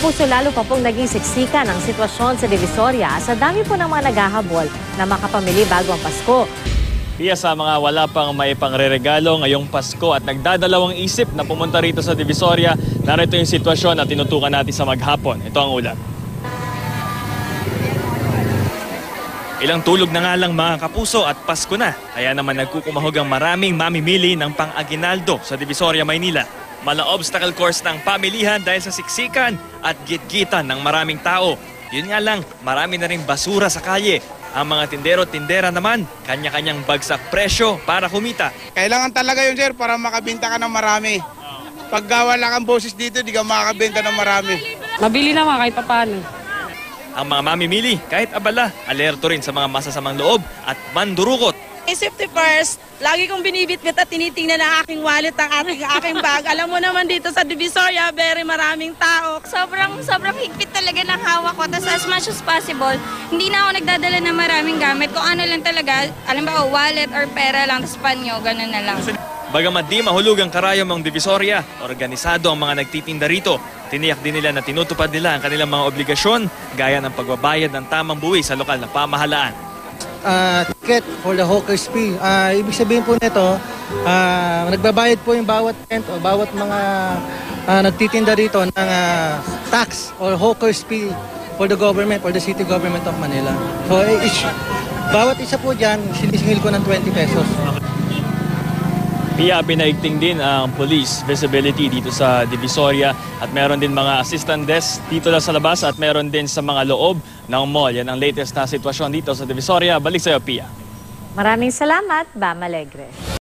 Kapuso, lalo pa pong naging siksikan ang sitwasyon sa Divisoria sa dami po ng mga naghahabol na makapamili bago ang Pasko. Pia, sa mga wala pang may pangreregalo ngayong Pasko at nagdadalawang isip na pumunta rito sa Divisoria, narito yung sitwasyon na tinutukan natin sa maghapon. Ito ang ulat. Ilang tulog na nga lang mga kapuso at Pasko na. Kaya naman nagkukumahog ang maraming mamimili ng pang-aginaldo sa Divisoria, Maynila. Mala obstacle course ng pamilihan dahil sa siksikan at gitgitan ng maraming tao. Yun nga lang, marami na ring basura sa kalye. Ang mga tindero-tindera naman, kanya-kanyang bagsak presyo para kumita. Kailangan talaga yun, sir, para makabenta ka ng marami. Pag wala kang boses dito, di ka makakabenta ng marami. Mabili naman kahit paano. Ang mga mamimili, kahit abala, alerto rin sa mga masasamang loob at mandurukot. Safety first, lagi kong binibitbit at tinitingnan ang aking wallet, ang aking bag. Alam mo naman dito sa Divisoria, very maraming tao. Sobrang higpit talaga ng hawak ko. Tapos as much as possible, hindi na ako nagdadala ng maraming gamit. Kung ano lang talaga, alam ba, wallet or pera lang, tapos panyo, ganun na lang. Bagamat di mahulog ang karayom ng Divisoria, organisado ang mga nagtitinda rito. Tiniyak din nila na tinutupad nila ang kanilang mga obligasyon, gaya ng pagbabayad ng tamang buwis sa lokal na pamahalaan. Ticket for the hawker's fee. Ibig sabihin po nito, nagbabayad po yung bawat tent o bawat mga nagtitinda rito ng tax or hawker's fee for the government, for the city government of Manila. So, bawat isa po dyan, sinisingil ko ng 20 pesos. Pia, pinaigting din ang police visibility dito sa Divisoria at meron din mga assistant desk dito lang sa labas at meron din sa mga loob ng mall. Yan ang latest na sitwasyon dito sa Divisoria. Balik sa'yo, Pia. Maraming salamat, Bam Alegre.